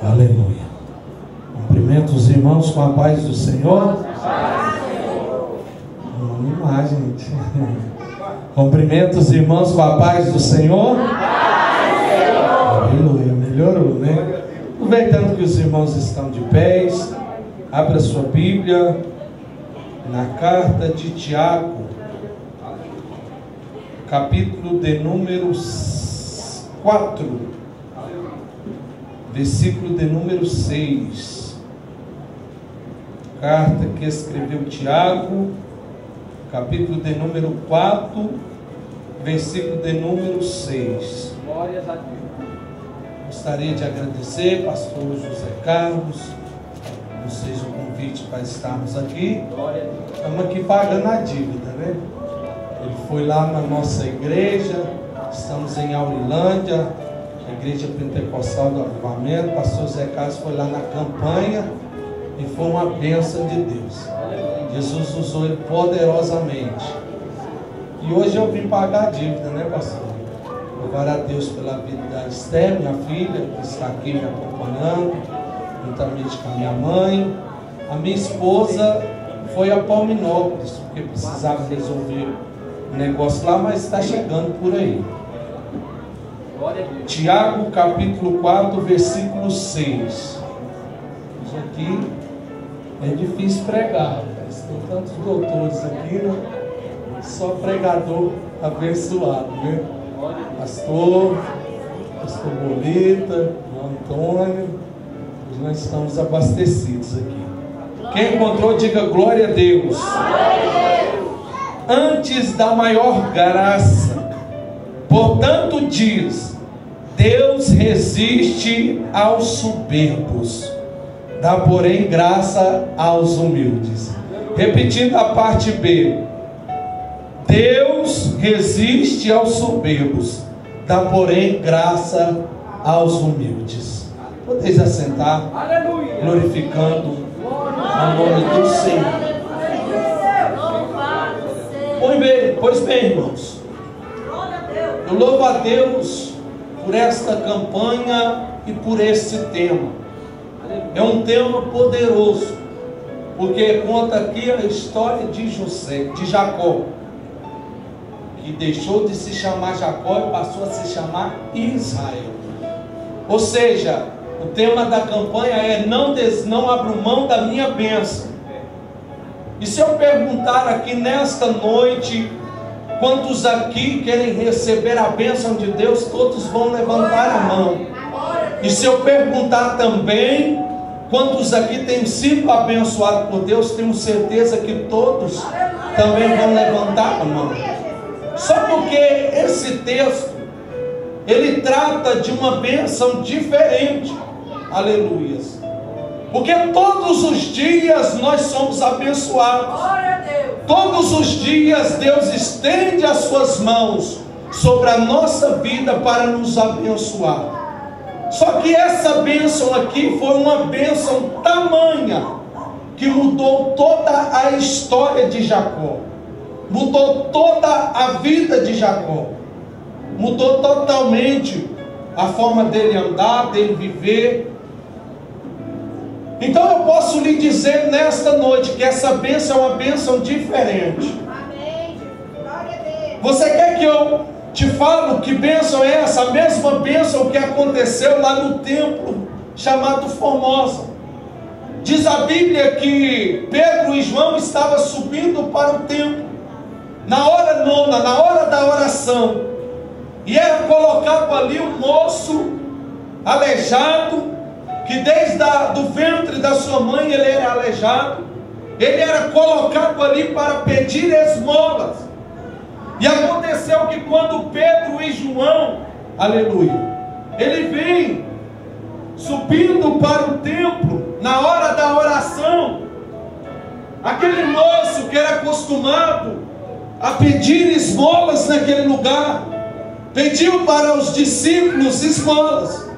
Aleluia. Cumprimento os irmãos com a paz do Senhor. Vamos animar, gente. Cumprimento os irmãos com a paz do Senhor. Aleluia. Melhorou, né? Aproveitando que os irmãos estão de pés, abra sua Bíblia na carta de Tiago, capítulo de número 4, versículo de número 6. Carta que escreveu Tiago, capítulo de número 4, versículo de número 6. Glórias a Deus. Gostaria de agradecer, pastor José Carlos, não seja o convite para estarmos aqui. Glória a Deus. Estamos aqui pagando a dívida, né? Ele foi lá na nossa igreja, estamos em Aurilândia, a igreja pentecostal do Avivamento. Pastor José Carlos foi lá na campanha e foi uma bênção de Deus. Jesus usou ele poderosamente. E hoje eu vim pagar a dívida, né, pastor? Louvar a Deus pela vida da Esther, minha filha, que está aqui me acompanhando, juntamente com a minha mãe. A minha esposa foi a Palminópolis, porque precisava resolver um negócio lá, mas está chegando por aí. Tiago, capítulo 4, versículo 6. Isso aqui é difícil pregar, mas tem tantos doutores aqui, né? Só pregador abençoado, né? Pastor Bolita, Antônio, nós estamos abastecidos aqui. Quem encontrou, diga glória a Deus. Antes da maior graça, portanto diz: Deus resiste aos soberbos, dá porém graça aos humildes. Repetindo a parte B: Deus resiste aos soberbos, dá porém graça aos humildes. Podeis assentar, Aleluia. glorificando o nome do Senhor. Pois bem, irmãos, eu louvo a Deus por esta campanha e por esse tema. É um tema poderoso, porque conta aqui a história de Jacó, que deixou de se chamar Jacó e passou a se chamar Israel. Ou seja, o tema da campanha é não abro mão da minha bênção. E se eu perguntar aqui nesta noite, quantos aqui querem receber a bênção de Deus, todos vão levantar a mão. E se eu perguntar também, quantos aqui têm sido abençoados por Deus, tenho certeza que todos também vão levantar a mão. Só porque esse texto, ele trata de uma bênção diferente. Aleluias. Porque todos os dias nós somos abençoados. Todos os dias Deus estende as suas mãos sobre a nossa vida para nos abençoar. Só que essa bênção aqui foi uma bênção tamanha que mudou toda a história de Jacó. Mudou toda a vida de Jacó. Mudou totalmente a forma dele andar, dele viver. Então eu posso lhe dizer nesta noite que essa bênção é uma bênção diferente. Você quer que eu te fale que bênção é essa? A mesma bênção que aconteceu lá no templo chamado Formosa. Diz a Bíblia que Pedro e João estavam subindo para o templo na hora nona, na hora da oração, e era colocado ali um moço aleijado, que desde do ventre da sua mãe ele era aleijado. Ele era colocado ali para pedir esmolas. E aconteceu que quando Pedro e João, aleluia, ele vem subindo para o templo na hora da oração, aquele moço que era acostumado a pedir esmolas naquele lugar, pediu para os discípulos esmolas.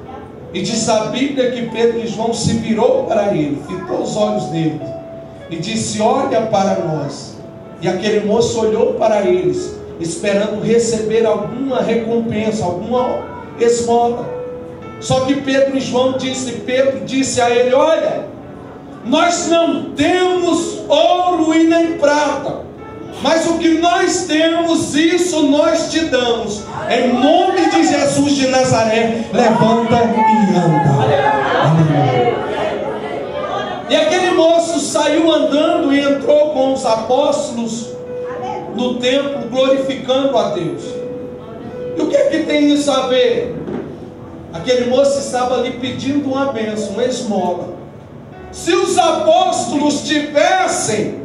E diz a Bíblia que Pedro e João se virou para ele, fitou os olhos nele e disse: olha para nós. E aquele moço olhou para eles, esperando receber alguma recompensa, alguma esmola. Só que Pedro disse a ele: olha, nós não temos ouro e nem prata, mas o que nós temos, isso nós te damos. Em nome de Jesus de Nazaré, levanta e anda. E aquele moço saiu andando e entrou com os apóstolos no templo, glorificando a Deus. E o que é que tem isso a ver? Aquele moço estava ali pedindo uma bênção, uma esmola. Se os apóstolos tivessem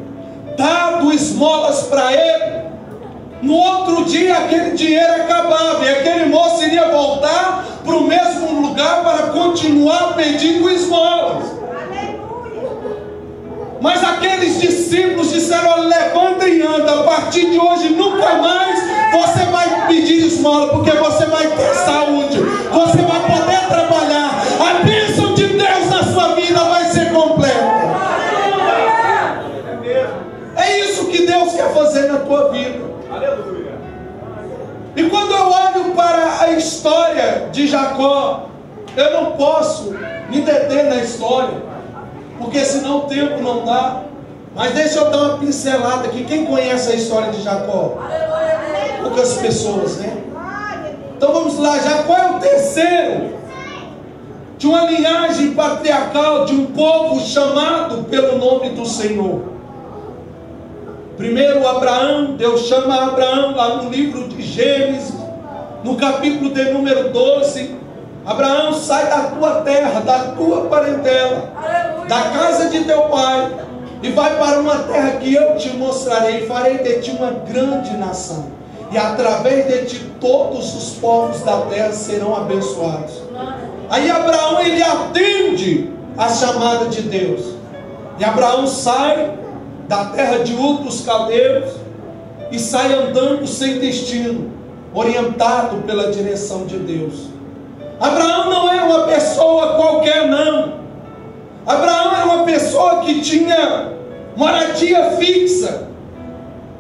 dado esmolas para ele, no outro dia aquele dinheiro acabava e aquele moço iria voltar para o mesmo lugar para continuar pedindo esmolas. Mas aqueles discípulos disseram: olha, levanta e anda, a partir de hoje nunca mais você vai pedir esmola, porque você vai ter saúde, você vai poder trabalhar, a bênção de Deus na sua vida vai ser completa. É isso que Deus quer fazer na tua vida. Aleluia. E quando eu olho para a história de Jacó, eu não posso me deter na história, porque senão o tempo não dá. Mas deixa eu dar uma pincelada aqui. Quem conhece a história de Jacó? Poucas pessoas, né? Então vamos lá. Jacó é o terceiro de uma linhagem patriarcal de um povo chamado pelo nome do Senhor. Primeiro Abraão, Deus chama Abraão lá no livro de Gênesis, no capítulo de número 12. Abraão, sai da tua terra, da tua parentela, da casa de teu pai, e vai para uma terra que eu te mostrarei, e farei de ti uma grande nação, e através de ti todos os povos da terra serão abençoados. Aí Abraão, ele atende a chamada de Deus, e Abraão sai da terra de Ur dos Caldeus e sai andando sem destino, orientado pela direção de Deus. Abraão não era uma pessoa qualquer, não. Abraão era uma pessoa que tinha moradia fixa.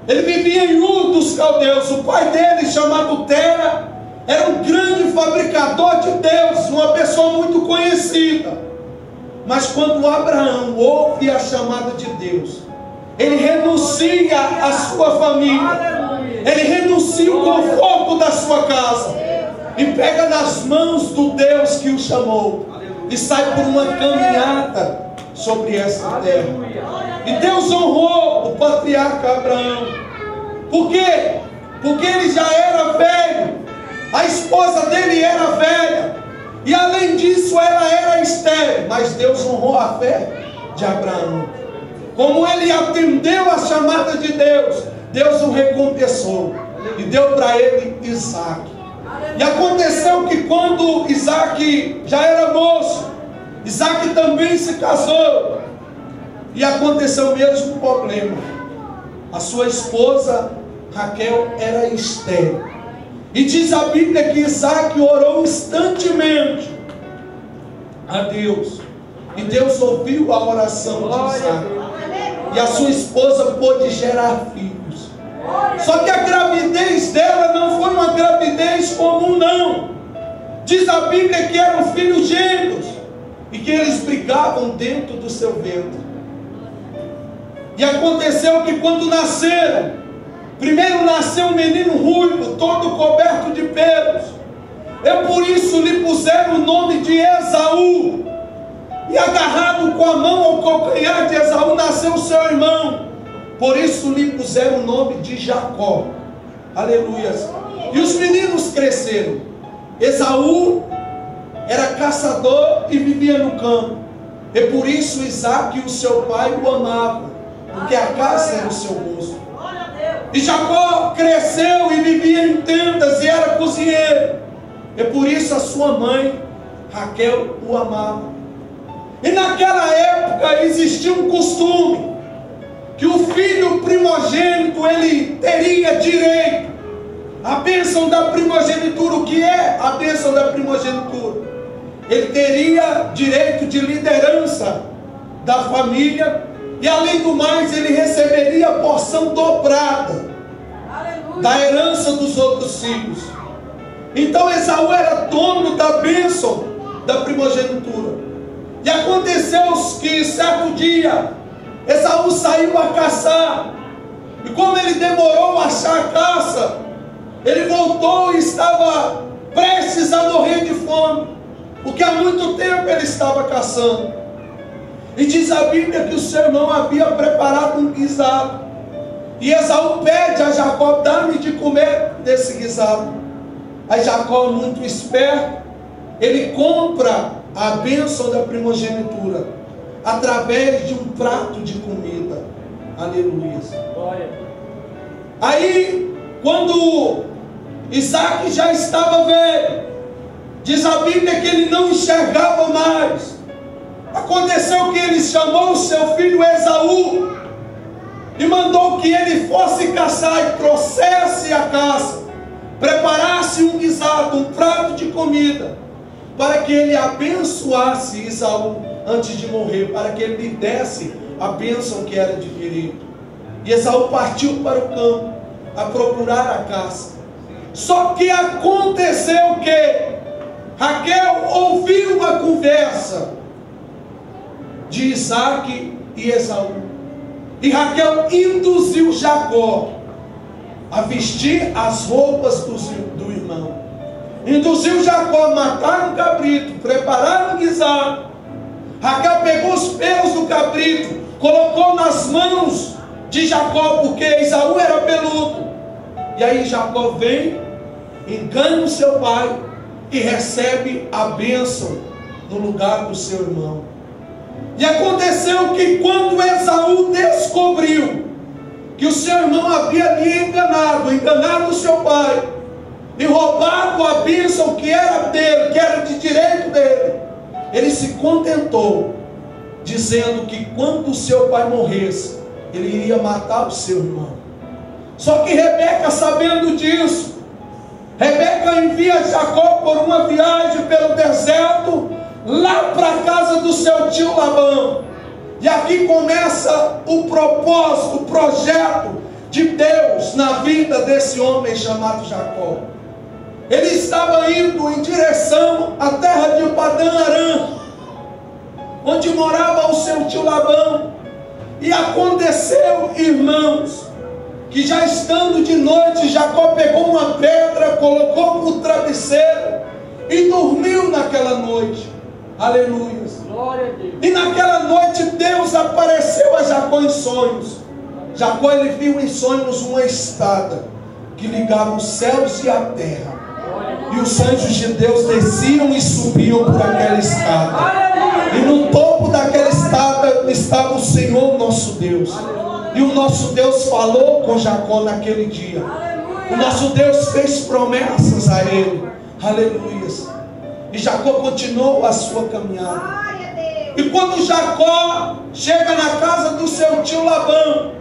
Ele vivia em Ur dos Caldeus. O pai dele, chamado Tera, era um grande fabricador de Deus, uma pessoa muito conhecida. Mas quando Abraão ouve a chamada de Deus, ele renuncia à sua família, ele renuncia o conforto da sua casa, e pega nas mãos do Deus que o chamou, e sai por uma caminhada sobre essa terra. E Deus honrou o patriarca Abraão. Por quê? Porque ele já era velho, a esposa dele era velha, e além disso ela era estéril. Mas Deus honrou a fé de Abraão. Como ele atendeu a chamada de Deus, Deus o recompensou e deu para ele Isaac. E aconteceu que quando Isaac já era moço, Isaac também se casou. E aconteceu o mesmo problema. A sua esposa Raquel era estéril. E diz a Bíblia que Isaac orou instantemente a Deus. E Deus ouviu a oração de Isaac. E a sua esposa pôde gerar filhos. Só que a gravidez dela não foi uma gravidez comum, não. Diz a Bíblia que eram filhos gêmeos e que eles brigavam dentro do seu ventre. E aconteceu que quando nasceram, primeiro nasceu um menino ruivo, todo coberto de pelos. E por isso lhe puseram o nome de Esaú. E agarrado com a mão ao calcanhar de Esaú nasceu o seu irmão. Por isso lhe puseram o nome de Jacó. Aleluia. E os meninos cresceram. Esaú era caçador e vivia no campo. E por isso Isaac, o seu pai, o amava, porque a caça era o seu gosto. E Jacó cresceu e vivia em tendas e era cozinheiro. E por isso a sua mãe, Raquel, o amava. E naquela época existia um costume que o filho primogênito ele teria direito à bênção da primogenitura. O que é a bênção da primogenitura? Ele teria direito de liderança da família e além do mais ele receberia a porção dobrada da herança dos outros filhos. Então Esaú era dono da bênção da primogenitura. E aconteceu que certo dia Esaú saiu a caçar, e como ele demorou a achar a caça, ele voltou e estava prestes a morrer de fome, porque há muito tempo ele estava caçando. E diz a Bíblia que o seu irmão havia preparado um guisado, e Esaú pede a Jacó: dá-me de comer desse guisado. Aí Jacó, muito esperto, ele compra a bênção da primogenitura através de um prato de comida. Aleluia. Aí, quando Isaac já estava velho, diz a Bíblia que ele não enxergava mais. Aconteceu que ele chamou o seu filho Esaú e mandou que ele fosse caçar e trouxesse a caça, preparasse um guisado, um prato de comida, para que ele abençoasse Esaú antes de morrer, para que ele lhe desse a bênção que era de direito. E Esaú partiu para o campo a procurar a caça. Só que aconteceu que Raquel ouviu a conversa de Isaac e Esaú, e Raquel induziu Jacó a vestir as roupas do irmão, induziu Jacó a matar um cabrito, preparar um guisado. Raquel pegou os pelos do cabrito, colocou nas mãos de Jacó, porque Esaú era peludo. E aí Jacó vem, engana o seu pai e recebe a bênção no lugar do seu irmão. E aconteceu que quando Esaú descobriu que o seu irmão havia lhe enganado o seu pai, e roubado a bênção que era dele, que era de direito dele, ele se contentou, dizendo que quando o seu pai morresse, ele iria matar o seu irmão. Só que Rebeca, sabendo disso, Rebeca envia Jacó por uma viagem pelo deserto, lá para a casa do seu tio Labão. E aqui começa o propósito, o projeto de Deus na vida desse homem chamado Jacó. Ele estava indo em direção à terra de Padã Arã, onde morava o seu tio Labão. E aconteceu, irmãos, que já estando de noite, Jacó pegou uma pedra, colocou para o travesseiro e dormiu naquela noite. Aleluia. E naquela noite Deus apareceu a Jacó em sonhos. Jacó, ele viu em sonhos uma escada que ligava os céus e a terra, e os anjos de Deus desciam e subiam por aquela escada, e no topo daquela escada estava o Senhor nosso Deus. E o nosso Deus falou com Jacó naquele dia. O nosso Deus fez promessas a ele. Aleluia. E Jacó continuou a sua caminhada. E quando Jacó chega na casa do seu tio Labão,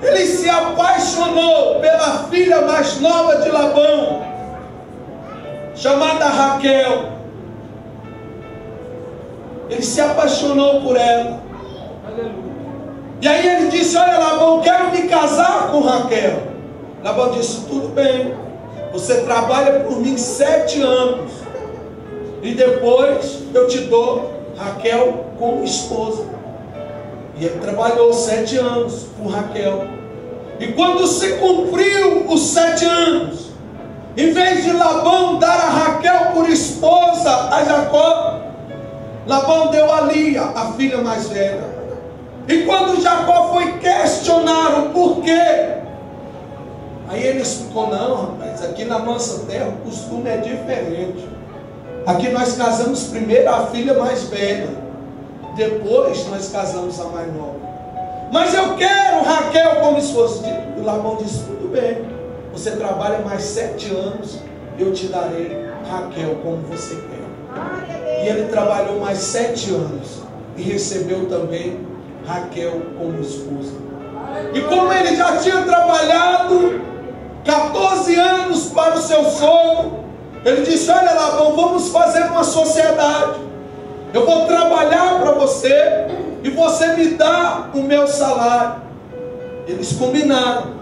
ele se apaixonou pela filha mais nova de Labão, chamada Raquel. Ele se apaixonou por ela. E aí ele disse: olha, Labão, quero me casar com Raquel. Labão disse: tudo bem, você trabalha por mim 7 anos, e depois eu te dou Raquel como esposa. E ele trabalhou 7 anos por Raquel. E quando se cumpriu os 7 anos, em vez de Labão dar a Raquel por esposa a Jacó, Labão deu a Lia, a filha mais velha. E quando Jacó foi questionar o porquê, aí ele explicou: não, rapaz, aqui na nossa terra o costume é diferente. Aqui nós casamos primeiro a filha mais velha, depois nós casamos a mais nova. Mas eu quero Raquel como esposa. E Labão disse: tudo bem, você trabalha mais 7 anos, eu te darei Raquel como você quer. E ele trabalhou mais 7 anos e recebeu também Raquel como esposa. E como ele já tinha trabalhado 14 anos para o seu sogro, ele disse: olha, Labão, vamos fazer uma sociedade. Eu vou trabalhar para você e você me dá o meu salário. Eles combinaram.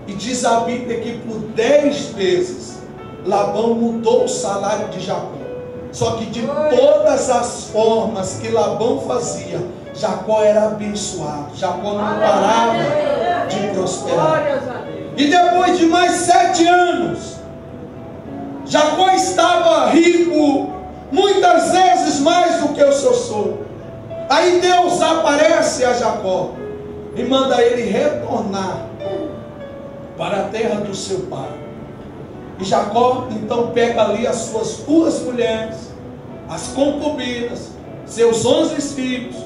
E diz a Bíblia que por 10 vezes Labão mudou o salário de Jacó. Só que de todas as formas que Labão fazia, Jacó era abençoado. Jacó não parava de prosperar. E depois de mais 7 anos, Jacó estava rico, muitas vezes mais do que o seu sogro. Aí Deus aparece a Jacó e manda ele retornar para a terra do seu pai. E Jacó então pega ali as suas 2 mulheres, as concubinas, seus 11 filhos,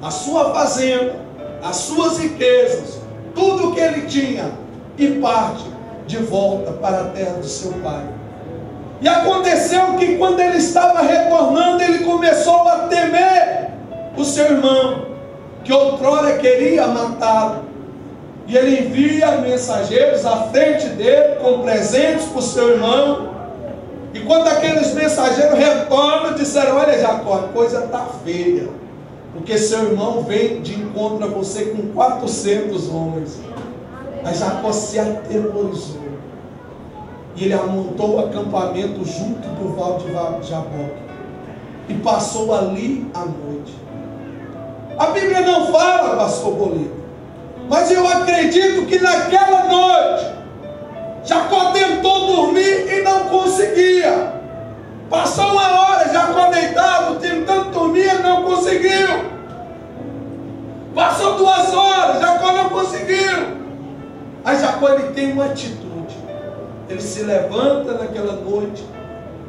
a sua fazenda, as suas riquezas, tudo o que ele tinha, e parte de volta para a terra do seu pai. E aconteceu que quando ele estava retornando, ele começou a temer o seu irmão, que outrora queria matá-lo. E ele envia mensageiros à frente dele com presentes para o seu irmão. E quando aqueles mensageiros retornam, disseram: olha, Jacó, a coisa está feia, porque seu irmão vem de encontro a você com 400 homens. Mas Jacó se atemorizou, e ele amontou o acampamento junto do val de Jaboque e passou ali a noite. A Bíblia não fala, pastor Bolívar, mas eu acredito que naquela noite Jacó tentou dormir e não conseguia. Passou 1 hora, Jacó deitado, tentando dormir, ele não conseguiu. Passou 2 horas, Jacó não conseguiu. Aí Jacó, ele tem uma atitude. Ele se levanta naquela noite,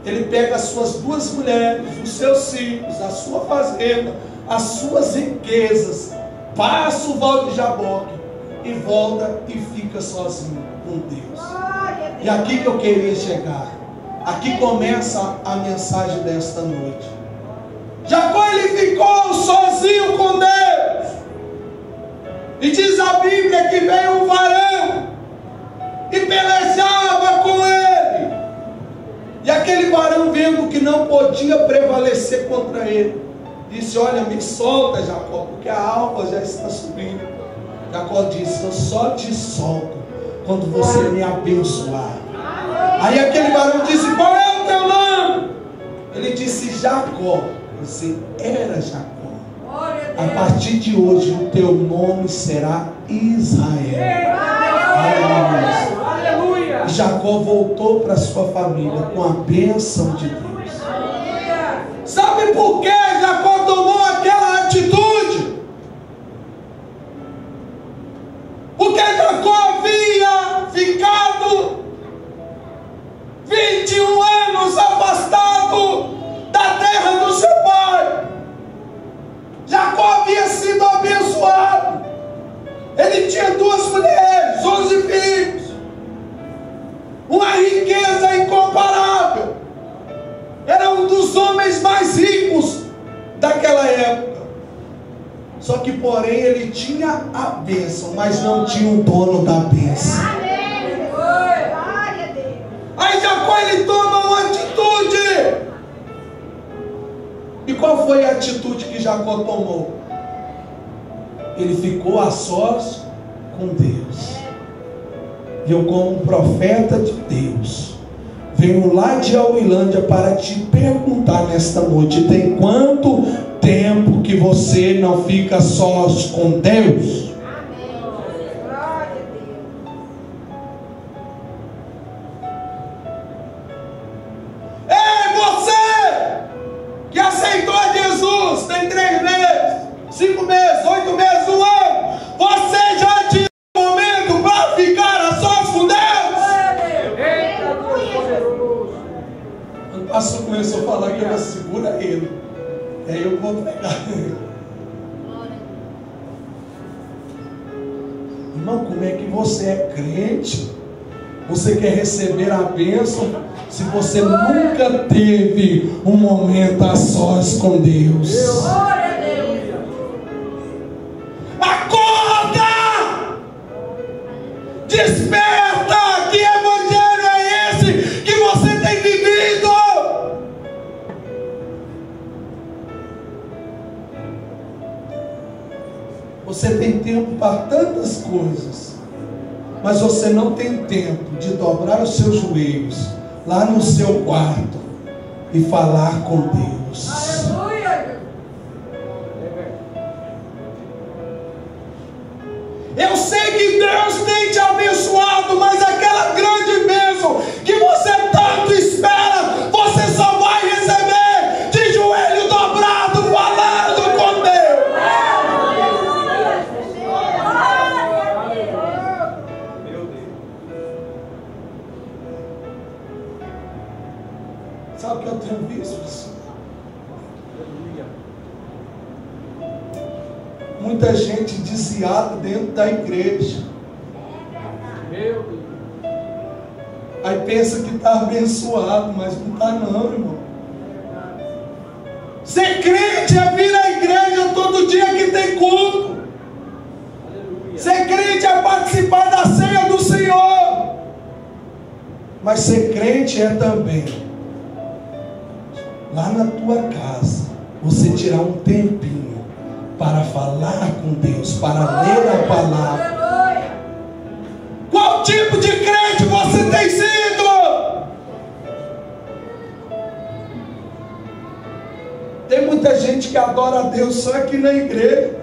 ele pega as suas 2 mulheres, os seus filhos, a sua fazenda, as suas riquezas, passa o val de Jaboque e volta e fica sozinho com Deus. E aqui que eu queria chegar. Aqui começa a mensagem desta noite. Jacó, ele ficou sozinho com Deus. E diz a Bíblia que veio um varão e pelejava com ele. E aquele varão, vendo que não podia prevalecer contra ele, disse: olha, me solta, Jacó, porque a alva já está subindo. Jacó disse: eu só te solto quando você me abençoar. Aí aquele varão disse: qual é o teu nome? Ele disse: Jacó. Você era Jacó. A partir de hoje o teu nome será Israel. Aleluia. Jacó voltou para sua família com a bênção de Deus. Sabe por que Jacó tomou aquela atitude? Porque Jacó havia ficado 21 anos afastado da terra do seu pai. Jacó havia sido abençoado. Ele tinha 2 mulheres, 11 filhos, uma riqueza incomparável. Era um dos homens mais ricos daquela época. Só que, porém, ele tinha a bênção, mas não tinha o dono da bênção. Aí Jacó, ele toma uma atitude. E qual foi a atitude que Jacó tomou? Ele ficou a sós com Deus. E eu, como profeta de Deus, venho lá de Auilândia para te perguntar nesta noite: tem quanto tempo que você não fica sós com Deus? Ei, você que aceitou Jesus, tem 3 meses, 5 meses, 8 meses, 1 ano, você já tinha um momento para ficar a sós com Deus? Eita, poderoso. Quando o pastor começou a falar que era segura ele, aí eu vou pegar ele. Irmão, como é que você é crente? Você quer receber a bênção se você nunca teve um momento a sós com Deus? Acorda! Desperta! Que evangelho é esse que você tem vivido? Você tem tempo para tantas coisas, mas você não tem tempo de dobrar os seus joelhos lá no seu quarto e falar com Deus. Aleluia. Eu sei que Deus tem te abençoado, mas aquela grande bênção que você tanto espera, você só vai receber de joelho dobrado, falando com Deus. Sabe o que eu tenho visto? Muita gente desviada dentro da igreja. Aí pensa que está abençoado, mas não está não, irmão. Ser crente é vir à igreja todo dia que tem culto. Ser crente é participar da ceia do Senhor. Mas ser crente é também, lá na tua casa, você tirar um tempinho para falar com Deus, para ler a palavra. Qual tipo de crente você tem sido? Tem muita gente que adora a Deus só aqui na igreja.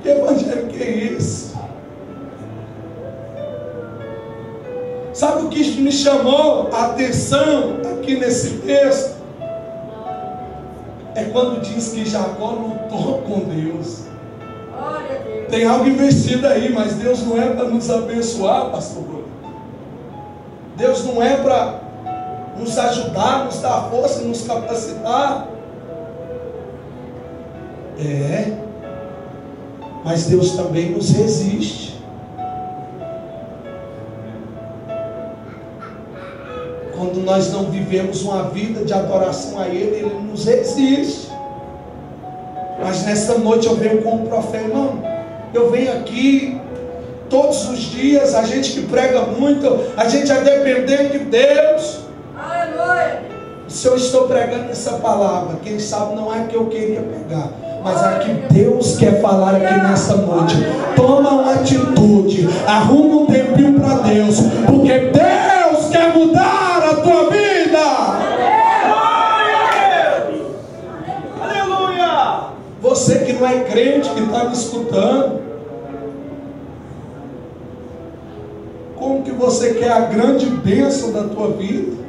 Que evangelho que é isso? Sabe o que me chamou a atenção aqui nesse texto? É quando diz que Jacó lutou com Deus. Tem algo investido aí, mas Deus não é para nos abençoar, pastor. Deus não é para nos ajudar, nos dar força, nos capacitar. Mas Deus também nos resiste. Quando nós não vivemos uma vida de adoração a Ele, Ele nos resiste. Mas nesta noite eu venho como profeta, irmão. Eu venho aqui todos os dias, a gente que prega muito, a gente é dependente de Deus. Aleluia. Se eu estou pregando essa palavra, quem sabe não é que eu queria pegar, mas é que Deus quer falar aqui nessa noite. Toma uma atitude, arruma um tempinho para Deus, porque Deus quer mudar a tua vida. Aleluia! Você que não é crente, que está me escutando, como que você quer a grande bênção da tua vida?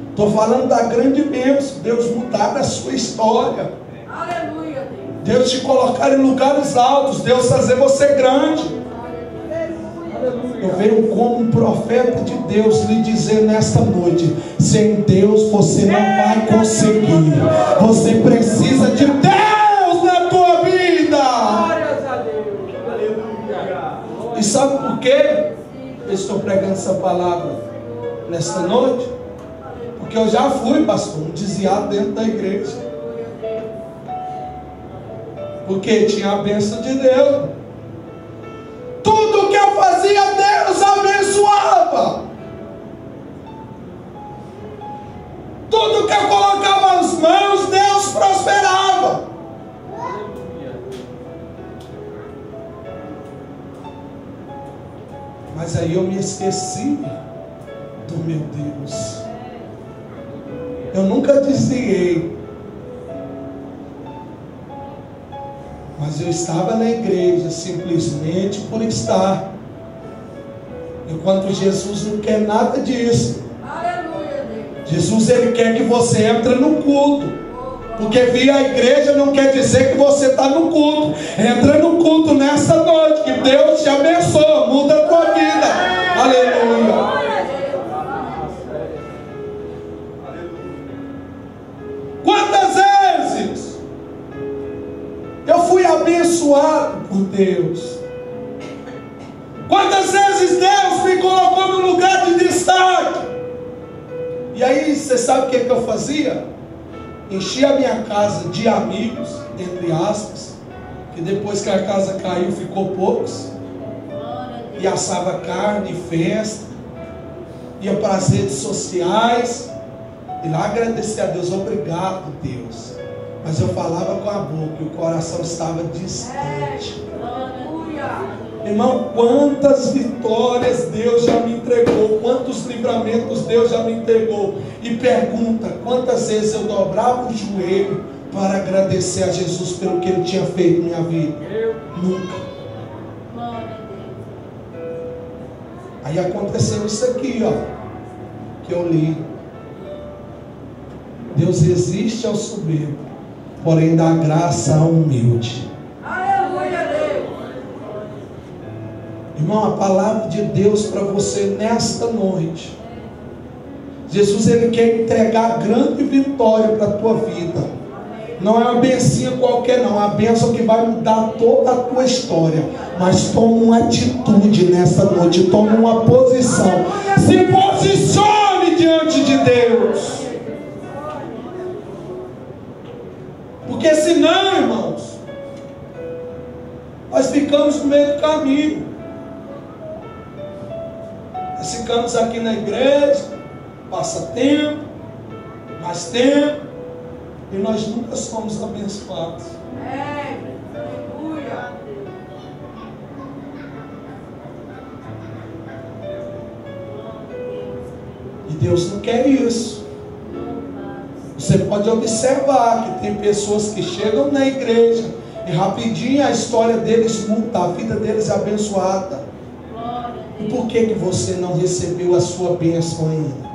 Estou falando da grande bênção, Deus mudar a sua história. Aleluia. Deus te colocar em lugares altos, Deus fazer você grande. Eu venho como um profeta de Deus lhe dizer nesta noite: sem Deus você não vai conseguir. Você precisa de Deus na tua vida. E sabe por quê eu estou pregando essa palavra nesta noite? Porque eu já fui, pastor, um desviado dentro da igreja. Porque tinha a bênção de Deus. Tudo que eu fazia, Deus abençoava. Tudo que eu colocava as mãos, Deus prosperava. Mas aí eu me esqueci do meu Deus. Eu nunca desviei, mas eu estava na igreja simplesmente por estar. Enquanto Jesus não quer nada disso. Aleluia, Deus. Jesus, Ele quer que você entre no culto. Porque vir à igreja não quer dizer que você está no culto. Entra no culto nessa noite, que Deus te abençoe, muda a tua vida. Aleluia. Quantas vezes eu fui abençoado por Deus? Quantas vezes Deus me colocou no lugar de destaque? E aí, você sabe o que eu fazia? Enchia a minha casa de amigos, entre aspas, que depois que a casa caiu ficou poucos, e assava carne, festa, ia para as redes sociais, e lá agradecer a Deus, obrigado Deus. Mas eu falava com a boca e o coração estava distante. Irmão, quantas vitórias Deus já me entregou, quantos livramentos Deus já me entregou. E pergunta, quantas vezes eu dobrava o joelho para agradecer a Jesus pelo que Ele tinha feito na minha vida? Nunca. Aí aconteceu isso aqui, ó, que eu li. Deus resiste ao soberbo, porém dá graça ao humilde. Aleluia, Deus. Irmão, a palavra de Deus para você nesta noite. Jesus, Ele quer entregar grande vitória para a tua vida. Não é uma bencinha qualquer não, é uma bênção que vai mudar toda a tua história. Mas toma uma atitude nessa noite, toma uma posição. Se posicione diante de Deus. Porque senão, irmãos, nós ficamos no meio do caminho. Nós ficamos aqui na igreja, passa tempo, mais tempo, e nós nunca somos abençoados. Aleluia. E Deus não quer isso. Você pode observar que tem pessoas que chegam na igreja e rapidinho a história deles muda, a vida deles é abençoada. E por que você não recebeu a sua bênção ainda?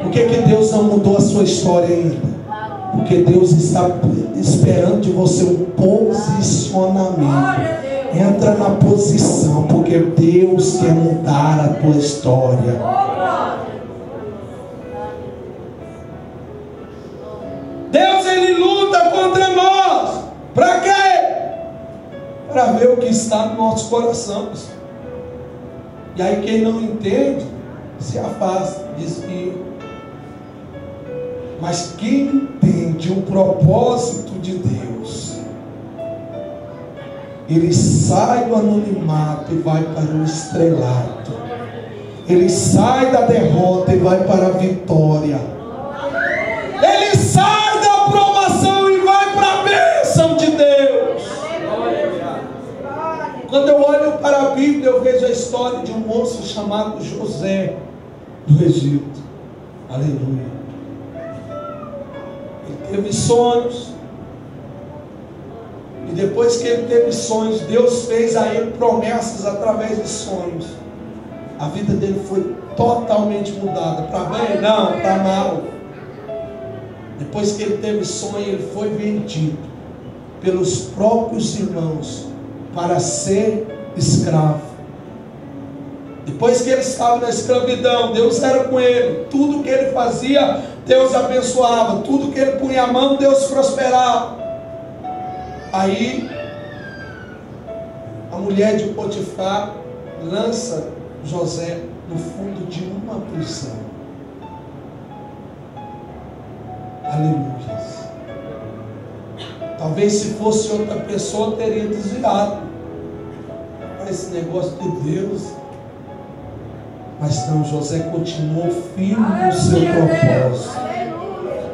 Por que Deus não mudou a sua história ainda? Porque Deus está esperando de você um posicionamento. Entra na posição, porque Deus quer mudar a tua história. Deus, Ele luta contra nós. Para quê? Para ver o que está no nosso coração. E aí quem não entende, se afasta, desvia. Mas quem entende o propósito de Deus, ele sai do anonimato e vai para o estrelato. Ele sai da derrota e vai para a vitória. Ele sai da aprovação e vai para a bênção de Deus. Quando eu olho para a Bíblia, eu vejo a história de um moço chamado José do Egito. Aleluia. Ele teve sonhos. E depois que ele teve sonhos, Deus fez a ele promessas através de sonhos. A vida dele foi totalmente mudada. Para bem? Não, para mal. Depois que ele teve sonho, ele foi vendido pelos próprios irmãos para ser escravo. Depois que ele estava na escravidão, Deus era com ele. Tudo que ele fazia, Deus abençoava. Tudo que ele punha a mão, Deus prosperava. Aí a mulher de Potifar lança José no fundo de uma prisão. Aleluia. Talvez se fosse outra pessoa teria desviado. Esse negócio de Deus. Mas não, José continuou firme no seu propósito,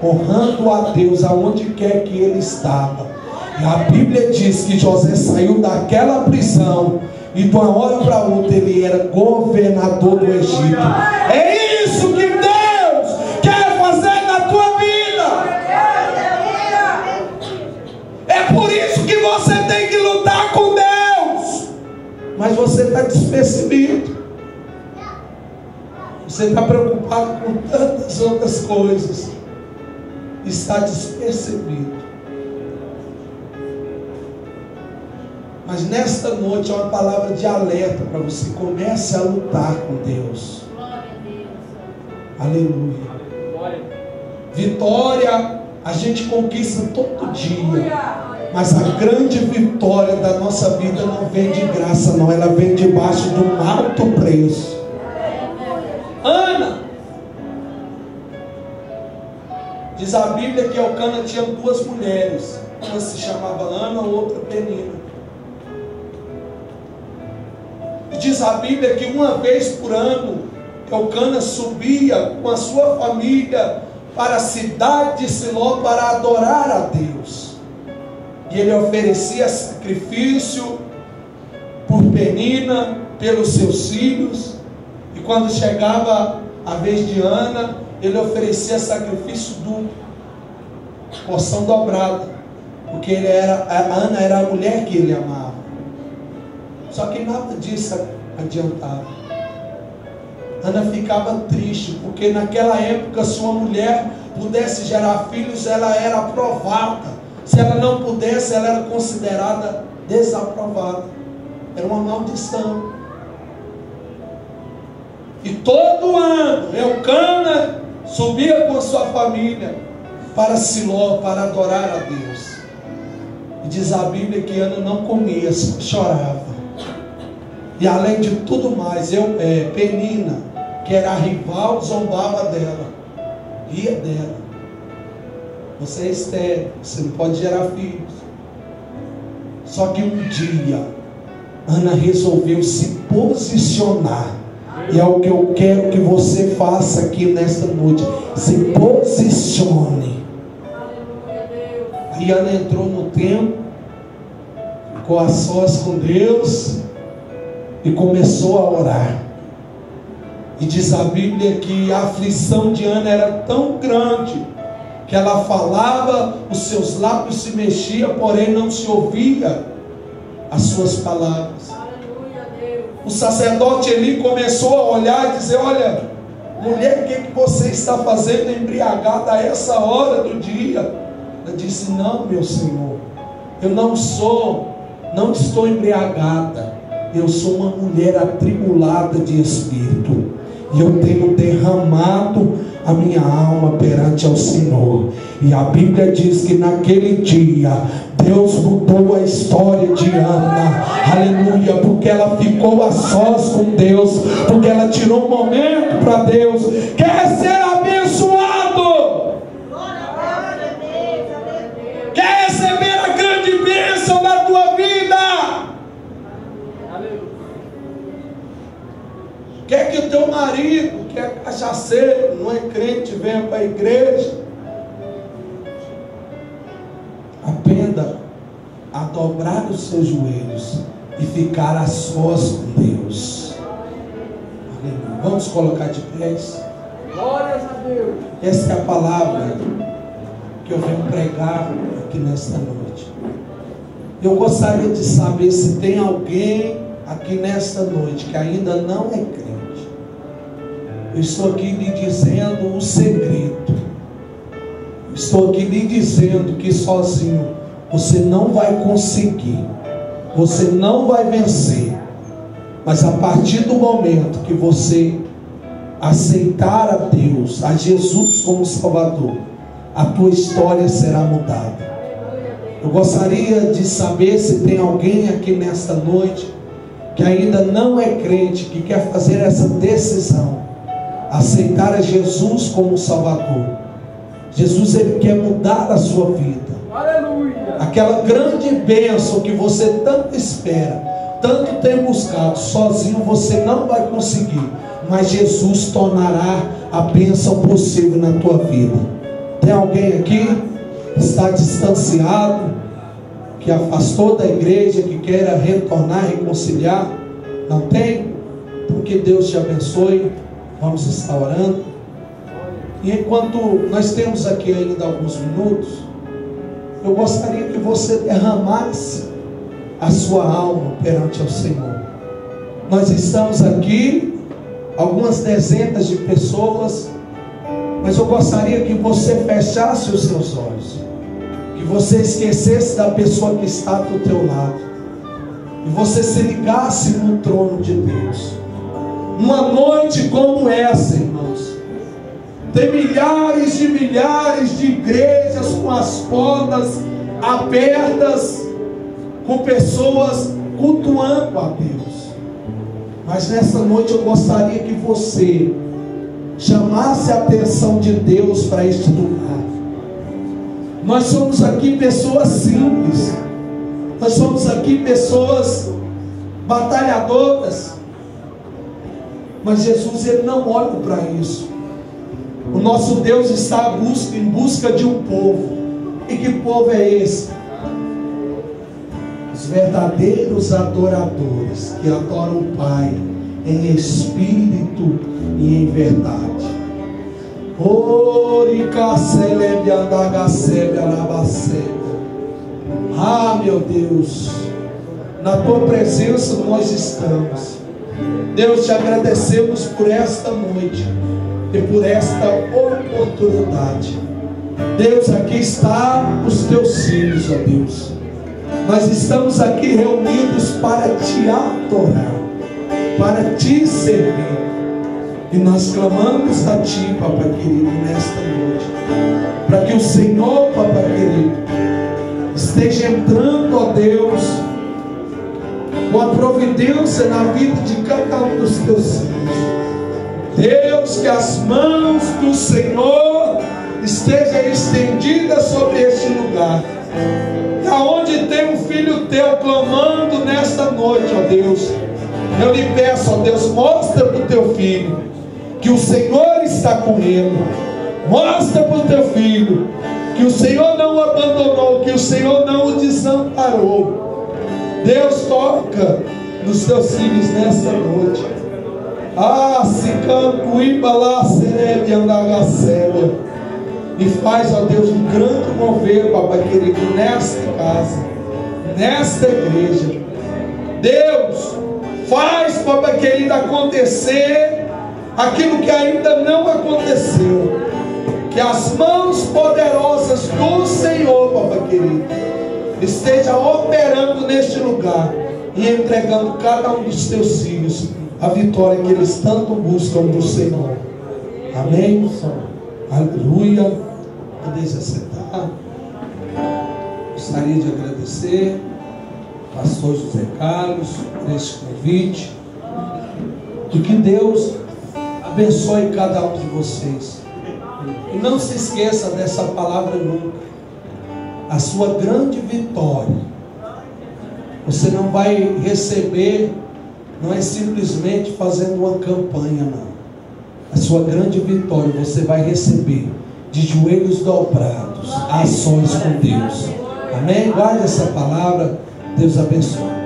honrando a Deus aonde quer que ele estava. E a Bíblia diz que José saiu daquela prisão e de uma hora para outra ele era governador do Egito. É isso que Deus quer fazer na tua vida. É por isso que você tem que lutar com Deus. Mas você está despercebido. Você está preocupado com tantas outras coisas. Está despercebido. Mas nesta noite é uma palavra de alerta para você. Comece a lutar com Deus. Aleluia. Vitória a gente conquista todo dia. Mas a grande vitória da nossa vida não vem de graça não. Ela vem debaixo de um alto preço. Ana, diz a Bíblia que Elcana tinha duas mulheres. Uma se chamava Ana, outra Penina. E diz a Bíblia que uma vez por ano Elcana subia com a sua família para a cidade de Siló para adorar a Deus. E ele oferecia sacrifício por Penina, pelos seus filhos. E quando chegava a vez de Ana, ele oferecia sacrifício duplo, porção dobrada, porque a Ana era a mulher que ele amava. Só que nada disso adiantava. Ana ficava triste, porque naquela época, se uma mulher pudesse gerar filhos, ela era aprovada. Se ela não pudesse, ela era considerada desaprovada. Era uma maldição. E todo ano Eucana subia com a sua família para Siló, para adorar a Deus. E diz a Bíblia que Ana não comia, chorava. E além de tudo mais, Penina, que era a rival, zombava dela, ria dela. Você é estéril, você não pode gerar filhos. Só que um dia Ana resolveu se posicionar. E é o que eu quero que você faça aqui nesta noite. Se posicione. Aí Ana entrou no templo, ficou a sós com Deus e começou a orar. E diz a Bíblia que a aflição de Ana era tão grande que ela falava, os seus lábios se mexiam, porém não se ouvia as suas palavras. O sacerdote Eli começou a olhar e dizer: olha, mulher, o que você está fazendo embriagada a essa hora do dia? Ela disse: não, meu Senhor, eu não estou embriagada, eu sou uma mulher atribulada de espírito, e eu tenho derramado a minha alma perante ao Senhor. E a Bíblia diz que naquele dia Deus mudou a história de Ana, aleluia, porque ela ficou a sós com Deus, porque ela tirou um momento para Deus. Quer ser abençoado? Quer receber a grande bênção da tua vida? Quer que o teu marido, que é cachaceiro, não é crente, venha para a igreja? Aprenda a dobrar os seus joelhos e ficar a sós com Deus. Aleluia. Vamos colocar de pés. Glórias a Deus. Essa é a palavra que eu venho pregar aqui nesta noite. Eu gostaria de saber se tem alguém aqui nesta noite que ainda não é crente. Eu estou aqui lhe dizendo o segredo. Estou aqui lhe dizendo que sozinho você não vai conseguir, você não vai vencer. Mas a partir do momento que você aceitar a Deus, a Jesus como Salvador, a tua história será mudada. Eu gostaria de saber se tem alguém aqui nesta noite que ainda não é crente, que quer fazer essa decisão, aceitar a Jesus como Salvador. Jesus, ele quer mudar a sua vida. Aleluia. Aquela grande bênção que você tanto espera, tanto tem buscado, sozinho você não vai conseguir, mas Jesus tornará a bênção possível na tua vida. Tem alguém aqui que está distanciado, que afastou da igreja, que queira retornar, reconciliar? Não tem? Porque Deus te abençoe. Vamos estar orando. E enquanto nós temos aqui ainda alguns minutos, eu gostaria que você derramasse a sua alma perante o Senhor. Nós estamos aqui, algumas dezenas de pessoas, mas eu gostaria que você fechasse os seus olhos, que você esquecesse da pessoa que está do teu lado, e você se ligasse no trono de Deus. Uma noite como essa, irmãos, tem milhares de igrejas com as portas abertas, com pessoas cultuando a Deus. Mas nessa noite eu gostaria que você chamasse a atenção de Deus para este lugar. Nós somos aqui pessoas simples, nós somos aqui pessoas batalhadoras, mas Jesus, ele não olha para isso. O nosso Deus está em busca de um povo. E que povo é esse? Os verdadeiros adoradores que adoram o Pai em espírito e em verdade. Ah, meu Deus, na tua presença nós estamos. Deus, te agradecemos por esta noite e por esta oportunidade. Deus, aqui está os teus filhos, ó Deus. Nós estamos aqui reunidos para te adorar, para te servir. E nós clamamos a ti, papai querido, nesta noite, para que o Senhor, papai querido, esteja entrando, ó Deus, com a providência na vida de cada um dos teus filhos. Deus, que as mãos do Senhor estejam estendidas sobre este lugar. E aonde tem um filho teu clamando nesta noite, ó Deus, eu lhe peço, ó Deus, mostra para o teu filho que o Senhor está com ele. Mostra para o teu filho que o Senhor não o abandonou, que o Senhor não o desamparou. Deus, toca nos teus filhos nesta noite. Ah, se canto ibalá serede andagacélia. E faz, ó Deus, um grande mover, papai querido, nesta casa, nesta igreja. Deus, faz, papai querido, acontecer aquilo que ainda não aconteceu. Que as mãos poderosas do Senhor, papai querido, esteja operando neste lugar e entregando cada um dos teus filhos a vitória que eles tanto buscam do Senhor. Amém? Aleluia. Podeis assentar. Gostaria de agradecer ao pastor José Carlos por este convite. De que Deus abençoe cada um de vocês. E não se esqueça dessa palavra nunca. A sua grande vitória você não vai receber, não é simplesmente fazendo uma campanha, não. A sua grande vitória você vai receber de joelhos dobrados, a sós com Deus. Amém? Guarde essa palavra. Deus abençoe.